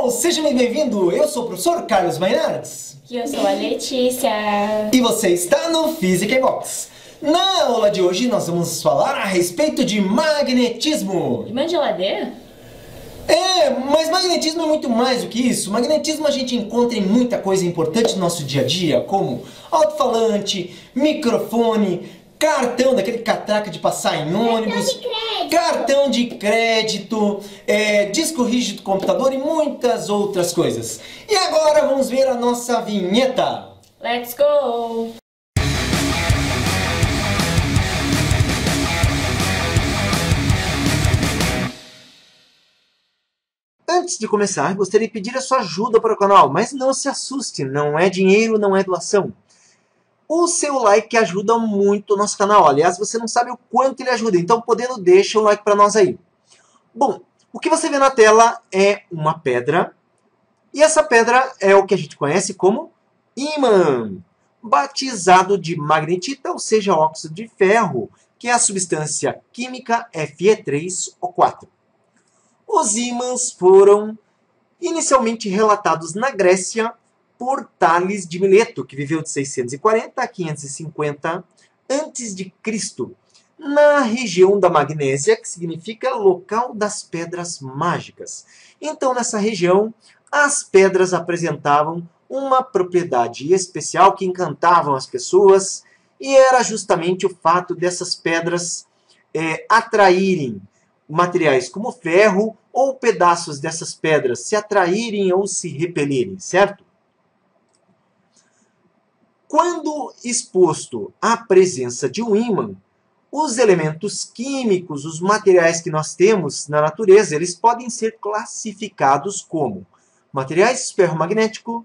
Pessoal, seja bem-vindo! Eu sou o professor Carlos Mainardes. E eu sou a Letícia. E você está no Física em Box. Na aula de hoje nós vamos falar a respeito de magnetismo. Imã de geladeira? Mas magnetismo é muito mais do que isso. Magnetismo a gente encontra em muita coisa importante no nosso dia a dia, como alto-falante, microfone, cartão, daquele catraca de passar em ônibus, cartão de crédito, disco rígido do computador e muitas outras coisas. E agora vamos ver a nossa vinheta. Let's go! Antes de começar, gostaria de pedir a sua ajuda para o canal, mas não se assuste, não é dinheiro, não é doação. O seu like ajuda muito o nosso canal. Aliás, você não sabe o quanto ele ajuda. Então, podendo, deixa um like para nós aí. Bom, o que você vê na tela é uma pedra. E essa pedra é o que a gente conhece como ímã. Batizado de magnetita, ou seja, óxido de ferro, que é a substância química Fe3O4. Os ímãs foram inicialmente relatados na Grécia por Tales de Mileto, que viveu de 640 a 550 a.C., na região da Magnésia, que significa local das pedras mágicas. Então, nessa região, as pedras apresentavam uma propriedade especial que encantavam as pessoas, e era justamente o fato dessas pedras atraírem materiais como ferro, ou pedaços dessas pedras se atraírem ou se repelirem, certo? Quando exposto à presença de um ímã, os elementos químicos, os materiais que nós temos na natureza, eles podem ser classificados como materiais ferromagnéticos,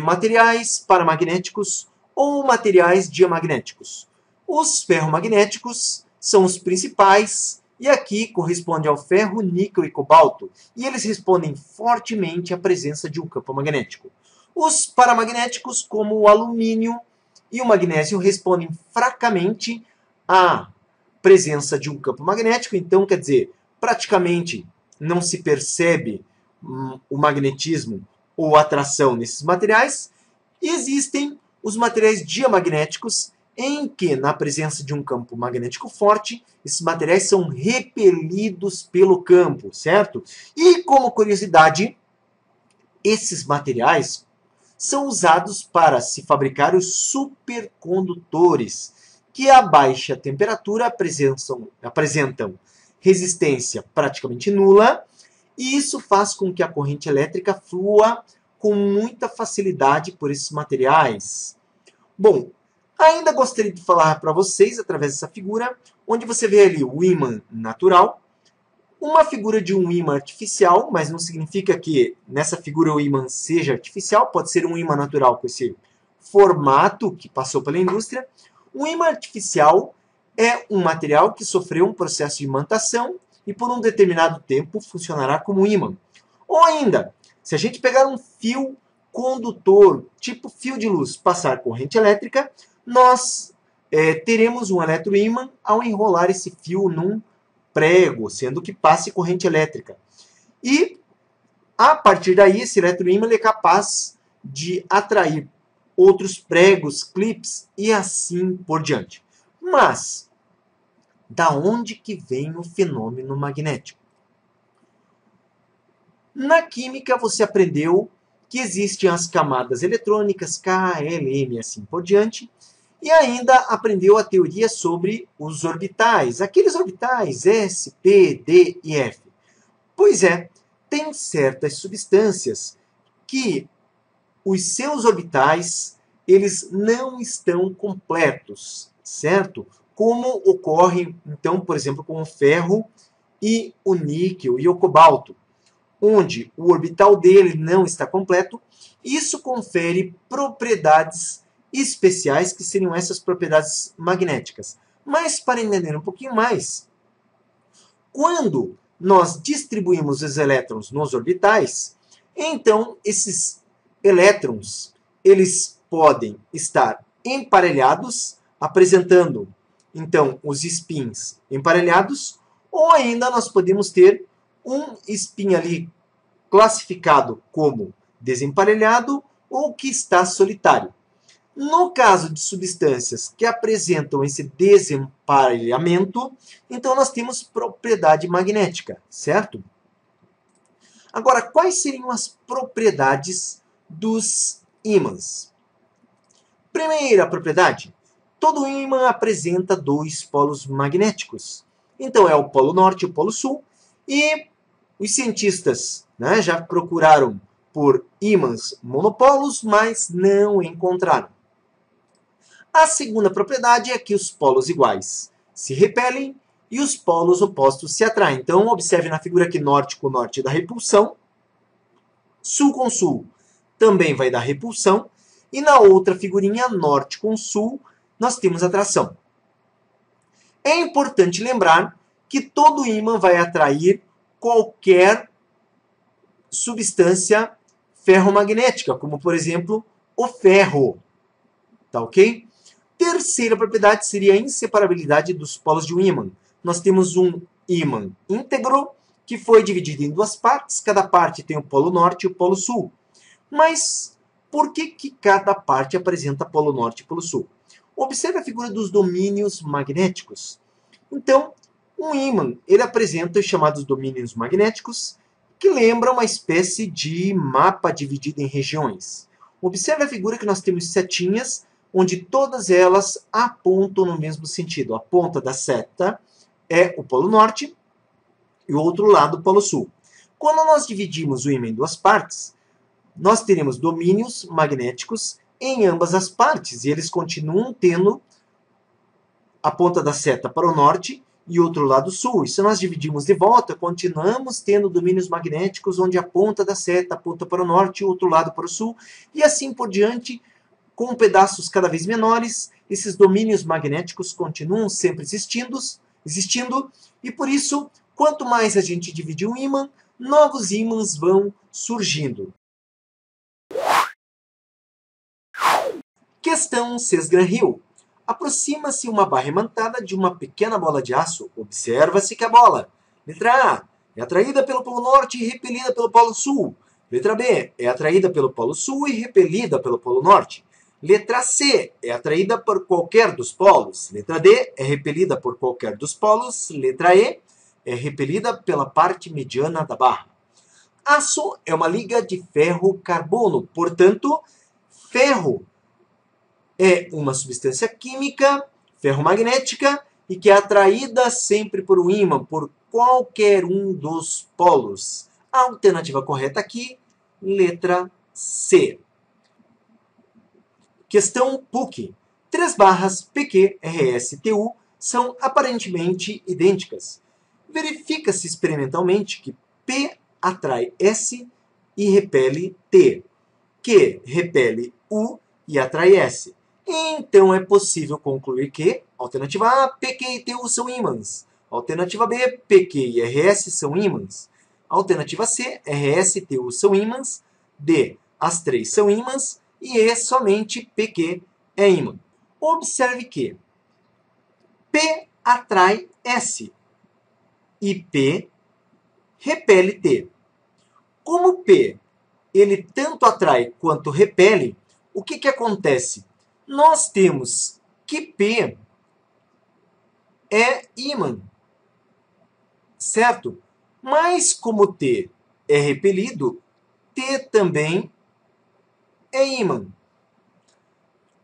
materiais paramagnéticos ou materiais diamagnéticos. Os ferromagnéticos são os principais, e aqui corresponde ao ferro, níquel e cobalto, e eles respondem fortemente à presença de um campo magnético. Os paramagnéticos, como o alumínio e o magnésio, respondem fracamente à presença de um campo magnético, então, quer dizer, praticamente não se percebe o magnetismo ou atração nesses materiais. E existem os materiais diamagnéticos, em que, na presença de um campo magnético forte, esses materiais são repelidos pelo campo, certo? E, como curiosidade, esses materiais são usados para se fabricar os supercondutores, que a baixa temperatura apresentam resistência praticamente nula, e isso faz com que a corrente elétrica flua com muita facilidade por esses materiais. Bom, ainda gostaria de falar para vocês, através dessa figura, onde você vê ali o ímã natural, uma figura de um ímã artificial, mas não significa que nessa figura o ímã seja artificial, pode ser um ímã natural com esse formato que passou pela indústria. Um ímã artificial é um material que sofreu um processo de imantação e por um determinado tempo funcionará como ímã. Ou ainda, se a gente pegar um fio condutor, tipo fio de luz, passar corrente elétrica, nós teremos um eletroímã ao enrolar esse fio num prego, sendo que passe corrente elétrica. E, a partir daí, esse eletroímã é capaz de atrair outros pregos, clips e assim por diante. Mas, da onde que vem o fenômeno magnético? Na química, você aprendeu que existem as camadas eletrônicas, K, L, M e assim por diante, e ainda aprendeu a teoria sobre os orbitais, aqueles orbitais S, P, D e F. Pois é, tem certas substâncias que os seus orbitais eles não estão completos, certo? Como ocorre, então, por exemplo, com o ferro e o níquel e o cobalto, onde o orbital dele não está completo. Isso confere propriedades especiais, que seriam essas propriedades magnéticas. Mas, para entender um pouquinho mais, quando nós distribuímos os elétrons nos orbitais, então esses elétrons eles podem estar emparelhados, apresentando então os spins emparelhados, ou ainda nós podemos ter um spin ali classificado como desemparelhado ou que está solitário. No caso de substâncias que apresentam esse desemparelhamento, então nós temos propriedade magnética, certo? Agora, quais seriam as propriedades dos ímãs? Primeira propriedade, todo ímã apresenta dois polos magnéticos. Então é o polo norte e o polo sul, e os cientistas, né, já procuraram por ímãs monopolos, mas não encontraram. A segunda propriedade é que os polos iguais se repelem e os polos opostos se atraem. Então, observe na figura que norte com norte dá repulsão, sul com sul também vai dar repulsão, e na outra figurinha, norte com sul, nós temos atração. É importante lembrar que todo ímã vai atrair qualquer substância ferromagnética, como, por exemplo, o ferro. Tá ok? Terceira propriedade seria a inseparabilidade dos polos de um ímã. Nós temos um ímã íntegro, que foi dividido em duas partes. Cada parte tem o polo norte e o polo sul. Mas por que cada parte apresenta polo norte e polo sul? Observe a figura dos domínios magnéticos. Então, um ímã ele apresenta os chamados domínios magnéticos, que lembram uma espécie de mapa dividido em regiões. Observe a figura que nós temos setinhas, onde todas elas apontam no mesmo sentido. A ponta da seta é o polo norte e o outro lado o polo sul. Quando nós dividimos o ímã em duas partes, nós teremos domínios magnéticos em ambas as partes, e eles continuam tendo a ponta da seta para o norte e outro lado sul. E se nós dividimos de volta, continuamos tendo domínios magnéticos onde a ponta da seta aponta para o norte e o outro lado para o sul, e assim por diante, com pedaços cada vez menores. Esses domínios magnéticos continuam sempre existindo, e por isso, quanto mais a gente divide um ímã, novos ímãs vão surgindo. Questão Cesgran-Hill. Aproxima-se uma barra imantada de uma pequena bola de aço. Observa-se que a bola, letra A, é atraída pelo polo norte e repelida pelo polo sul. Letra B, é atraída pelo polo sul e repelida pelo polo norte. Letra C, é atraída por qualquer dos polos. Letra D, é repelida por qualquer dos polos. Letra E, é repelida pela parte mediana da barra. Aço é uma liga de ferro-carbono. Portanto, ferro é uma substância química ferromagnética e que é atraída sempre por um ímã, por qualquer um dos polos. A alternativa correta aqui, letra C. Questão PUC. 3 barras PQ, RS, TU são aparentemente idênticas. Verifica-se experimentalmente que P atrai S e repele T, Q repele U e atrai S. Então é possível concluir que, alternativa A, PQ e TU são ímãs. Alternativa B, PQ e RS são ímãs. Alternativa C, RS e TU são ímãs. D, as três são ímãs. E E, somente PQ é ímã. Observe que P atrai S e P repele T. Como P ele tanto atrai quanto repele, o que acontece? Nós temos que P é ímã, certo? Mas como T é repelido, T também é ímã.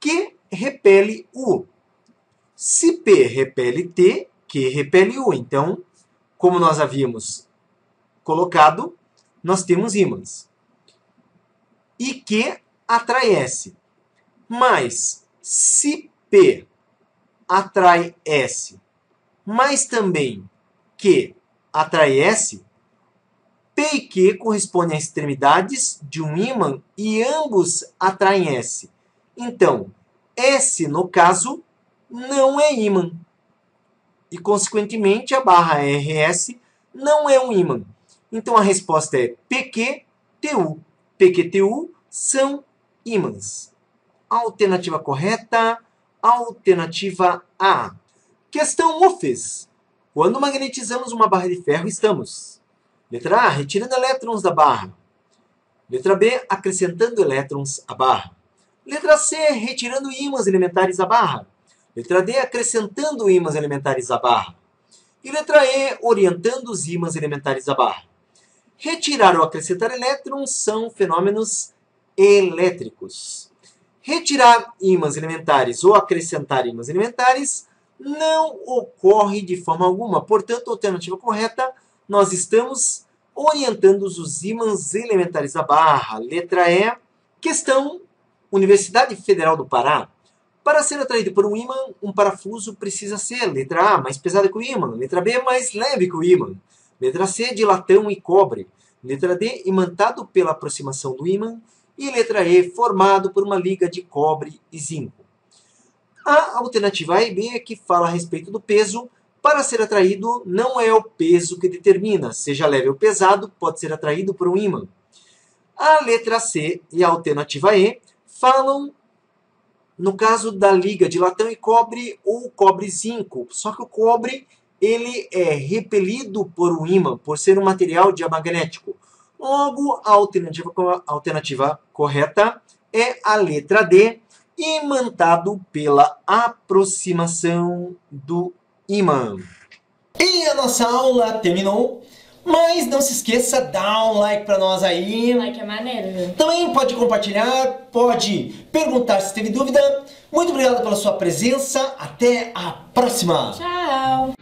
Q repele U. Se P repele T, Q repele U. Então, como nós havíamos colocado, nós temos ímãs. E Q atrai S. Mas, se P atrai S, mas também Q atrai S, P e Q correspondem a extremidades de um ímã e ambos atraem S. Então, S, no caso, não é ímã. E, consequentemente, a barra RS não é um ímã. Então, a resposta é PQ-TU. PQ-TU são ímãs. Alternativa correta, alternativa A. Questão UFES. Quando magnetizamos uma barra de ferro, estamos Letra A, retirando elétrons da barra. Letra B, acrescentando elétrons à barra. Letra C, retirando ímãs elementares da barra. Letra D, acrescentando ímãs elementares à barra. E letra E, orientando os ímãs elementares da barra. Retirar ou acrescentar elétrons são fenômenos elétricos. Retirar ímãs elementares ou acrescentar ímãs elementares não ocorre de forma alguma. Portanto, a alternativa correta, nós estamos orientando os ímãs elementares da barra. Letra E. Questão: Universidade Federal do Pará. Para ser atraído por um ímã, um parafuso precisa ser, letra A, mais pesado que o ímã. Letra B, mais leve que o ímã. Letra C, de latão e cobre. Letra D, imantado pela aproximação do ímã. E letra E, formado por uma liga de cobre e zinco. A alternativa A e B, que fala a respeito do peso. Para ser atraído, não é o peso que determina. Seja leve ou pesado, pode ser atraído por um ímã. A letra C e a alternativa E falam, no caso da liga de latão e cobre ou cobre e zinco. Só que o cobre ele é repelido por um ímã, por ser um material diamagnético. Logo, a alternativa correta é a letra D, imantado pela aproximação do ímã. E a nossa aula terminou, mas não se esqueça, dá um like pra nós aí. Like é maneiro, viu? Também pode compartilhar, pode perguntar se teve dúvida. Muito obrigado pela sua presença, até a próxima! Tchau!